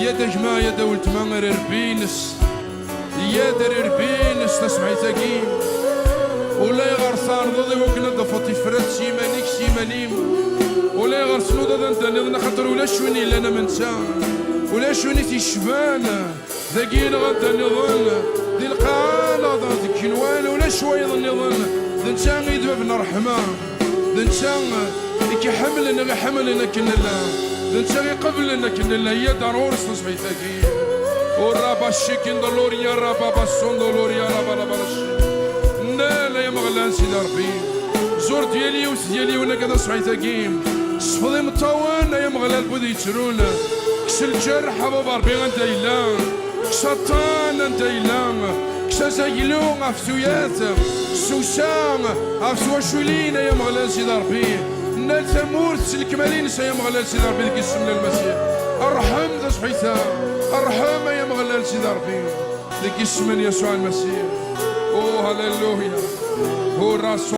يا جماعة يا دولت ما ربينس يا ربينس تسمعيتاكي ولا يغار صارضي وكنا ضفتي فرات سيمانيك سيمانيم ولا يغار سنوضة انت نظن خاطر ولا شوني لنا منسى ولا شوني تيشبان ذاكين غدا نظن دي القالة ذا كنوان ولا شوية نظن ذنسان يدبنا رحمة ذنسان كي حملنا حملنا كنا ذنسان يقبلنا كنا هي ضروري تصبيتاكي ورابا الشيكين دولوريا رابا باسون دولوريا رابا رابا لا يا مغلان سيدي ربي زور ديالي وس ديالي وانا كذا صحيتاكي صفدي مطوان يا مغلان بودي يترون كس الجرح بابا ربي انت الا كس الطان انت الا كس زايلو عفسويات سوسان عفسوا شولين يا مغلان سيدي ربي نال ثمور الكمالين يا مغلان سيدي ربي ذيك السمنه المسيح ارحم ذا صحيتا ارحم يا مغلان سيدي ربي ذيك السمن يسوع المسيح. اوه هللويا هو الراس